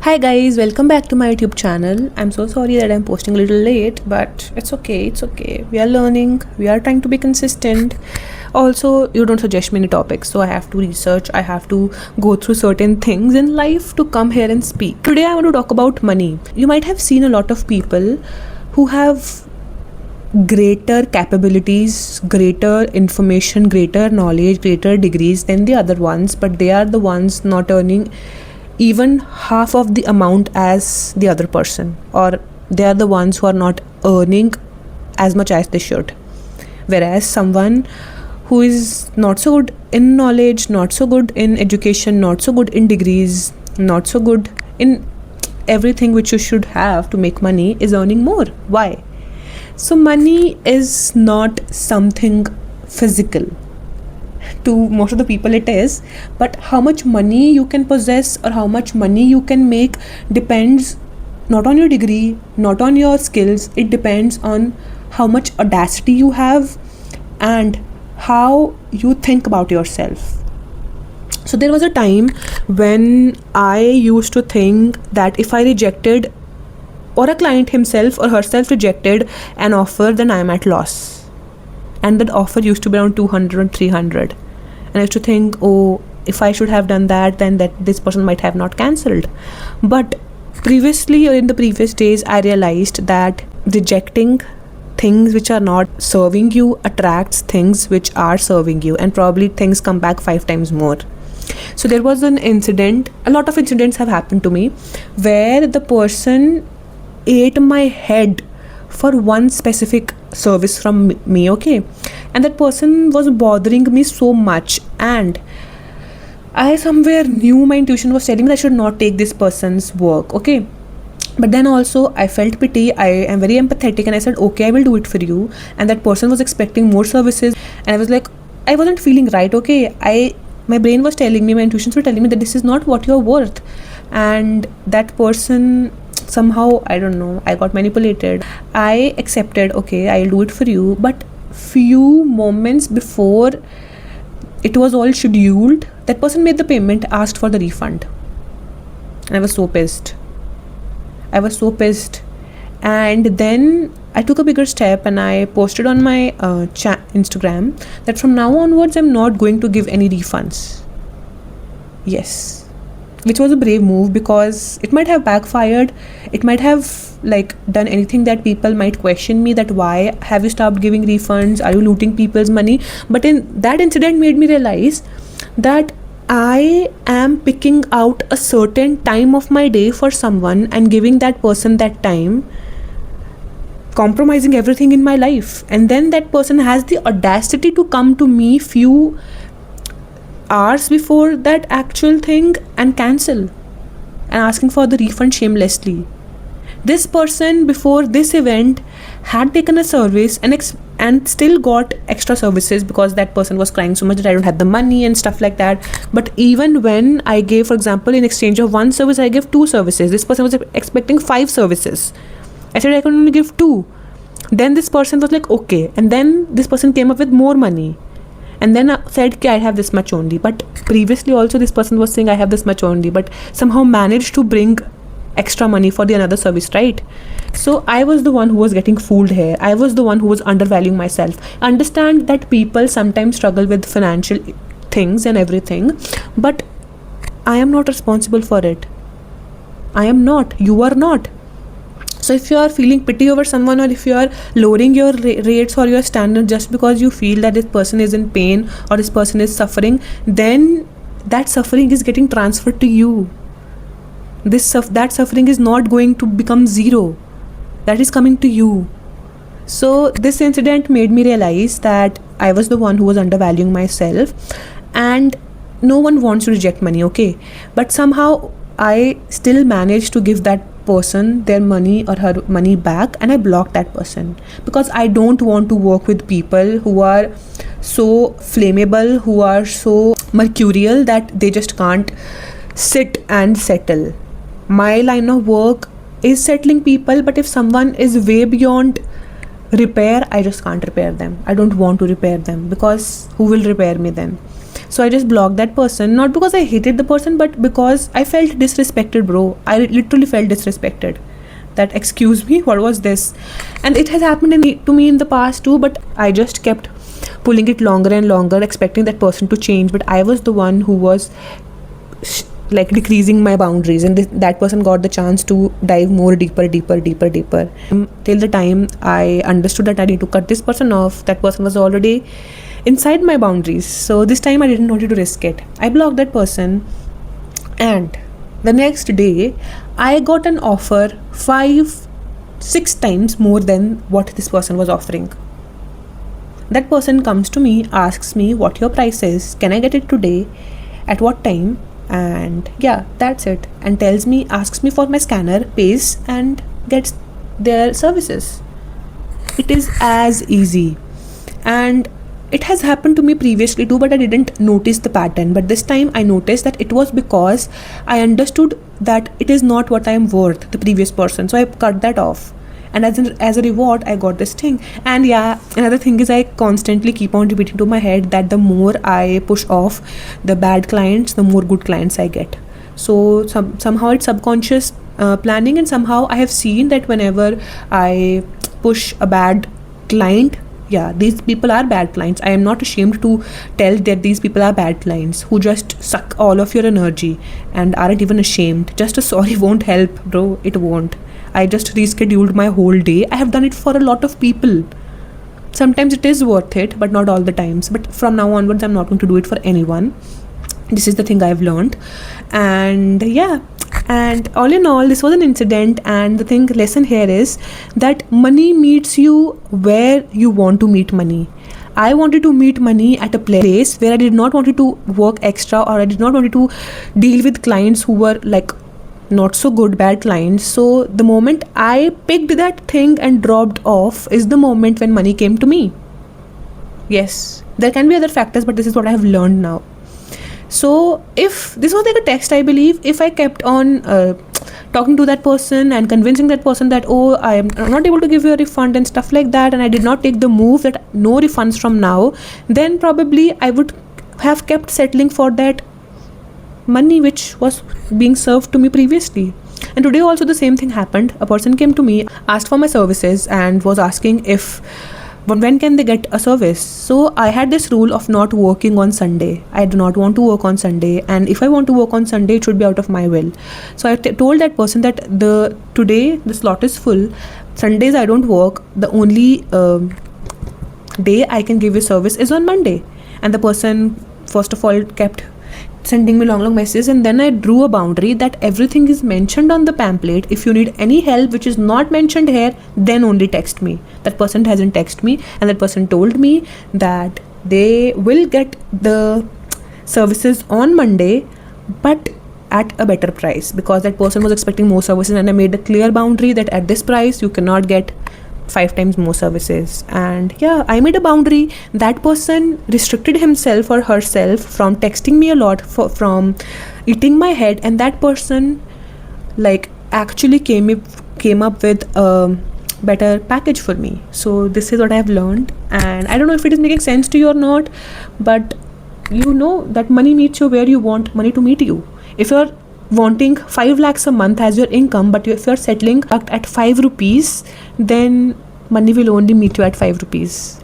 Hi guys, welcome back to my YouTube channel. I'm so sorry that I'm posting a little late, but it's okay. We are learning, we are trying to be consistent. Also, you don't suggest me any topics, so I have to research, I have to go through certain things in life to come here and speak. Today I want to talk about money. You might have seen a lot of people who have greater capabilities, greater information, greater knowledge, greater degrees than the other ones, but they are the ones not earning even half of the amount as the other person, or they are the ones who are not earning as much as they should. Whereas someone who is not so good in knowledge, not so good in education, not so good in degrees, not so good in everything which you should have to make money is earning more. Why? So money is not something physical. To most of the people it is, but how much money you can possess or how much money you can make depends not on your degree, not on your skills. It depends on how much audacity you have and how you think about yourself. So there was a time when I used to think that if I rejected, or a client himself or herself rejected an offer, then I am at loss. And that offer used to be around 200 or 300, and I used to think, oh, if I should have done that, then that this person might have not cancelled. But previously, or in the previous days, I realized that rejecting things which are not serving you attracts things which are serving you, and probably things come back 5 times more. So there was an incident, a lot of incidents have happened to me, where the person ate my head for one specific service from me, okay, and that person was bothering me so much, and I somewhere knew, my intuition was telling me that I should not take this person's work, okay. But then also I felt pity, I am very empathetic, and I said, okay, I will do it for you. And that person was expecting more services, and I was like, I wasn't feeling right, okay. My brain was telling me, my intuitions were telling me that this is not what you're worth. And that person, somehow, I don't know, I got manipulated. I accepted, okay, I'll do it for you. But few moments before it was all scheduled, that person made the payment, asked for the refund, and I was so pissed. And then I took a bigger step, and I posted on my Instagram that from now onwards I'm not going to give any refunds. Yes, which was a brave move, because it might have backfired. It might have done anything that people might question me, that why have you stopped giving refunds, are you looting people's money. But in that incident made me realize that I am picking out a certain time of my day for someone and giving that person that time, compromising everything in my life. And then that person has the audacity to come to me few hours before that actual thing and cancel, and asking for the refund shamelessly. This person before this event had taken a service and still got extra services, because that person was crying so much that I don't have the money and stuff like that. But even when I gave, for example, in exchange of one service, I gave 2 services. This person was expecting 5 services. I said I can only give 2. Then this person was like, okay. And then this person came up with more money. And then I said, okay, I have this much only. But previously also this person was saying I have this much only, but somehow managed to bring extra money for the another service, right? So I was the one who was getting fooled here. I was the one who was undervaluing myself. Understand that people sometimes struggle with financial things and everything, but I am not responsible for it. I am not. You are not. So if you are feeling pity over someone, or if you are lowering your rates or your standard just because you feel that this person is in pain or this person is suffering, then that suffering is getting transferred to you. That suffering is not going to become zero. That is coming to you. So this incident made me realize that I was the one who was undervaluing myself, and no one wants to reject money, okay? But somehow I still managed to give that person their money or her money back, and I blocked that person, because I don't want to work with people who are so flammable, who are so mercurial that they just can't sit and settle. My line of work is settling people, but if someone is way beyond repair, I just can't repair them. I don't want to repair them, because who will repair me then? So I just blocked that person, not because I hated the person, but because I felt disrespected, bro. I literally felt disrespected. That, excuse me, what was this? And it has happened to me in the past too, but I just kept pulling it longer and longer, expecting that person to change. But I was the one who was like decreasing my boundaries, and that person got the chance to dive more deeper. Till the time I understood that I need to cut this person off, that person was already inside my boundaries. So this time I didn't want to risk it. I blocked that person, and the next day I got an offer 5-6 times more than what this person was offering. That person comes to me, asks me what your price is, can I get it today, at what time, and yeah, that's it. And tells me, asks me for my scanner, pays, and gets their services. It is as easy. And it has happened to me previously too, but I didn't notice the pattern. But this time I noticed that it was because I understood that it is not what I am worth, the previous person. So I cut that off. And as a reward, I got this thing. And yeah, another thing is I constantly keep on repeating to my head that the more I push off the bad clients, the more good clients I get. So somehow it's subconscious planning, and somehow I have seen that whenever I push a bad client, yeah, these people are bad clients. I am not ashamed to tell that these people are bad clients who just suck all of your energy and aren't even ashamed. Just a sorry won't help, bro. It won't. I just rescheduled my whole day. I have done it for a lot of people. Sometimes it is worth it, but not all the times. But from now onwards, I'm not going to do it for anyone. This is the thing I've learned. And yeah, and all in all, this was an incident, and the lesson here is that money meets you where you want to meet money. I wanted to meet money at a place where I did not want to work extra, or I did not want to deal with clients who were like not so good, bad clients. So the moment I picked that thing and dropped off is the moment when money came to me. Yes, there can be other factors, but this is what I have learned now. So if this was like a text, I believe, if I kept on talking to that person and convincing that person that, oh, I'm not able to give you a refund and stuff like that, and I did not take the move that no refunds from now, then probably I would have kept settling for that money which was being served to me previously. And today also the same thing happened. A person came to me, asked for my services, and was asking when can they get a service. So I had this rule of not working on Sunday. I do not want to work on Sunday, and if I want to work on Sunday, it should be out of my will. So I told that person that today the slot is full. Sundays I don't work. The only day I can give you service is on Monday. And the person first of all kept sending me long messages, and then I drew a boundary that everything is mentioned on the pamphlet. If you need any help which is not mentioned here, then only text me. That person hasn't texted me, and that person told me that they will get the services on Monday, but at a better price, because that person was expecting more services, and I made a clear boundary that at this price you cannot get 5 times more services. And yeah, I made a boundary. That person restricted himself or herself from texting me a lot, from eating my head, and that person like actually came up with a better package for me. So this is what I have learned, and I don't know if it is making sense to you or not, but you know that money meets you where you want money to meet you. If you're wanting 5 lakhs a month as your income, but if you're settling at 5 rupees, then money will only meet you at 5 rupees.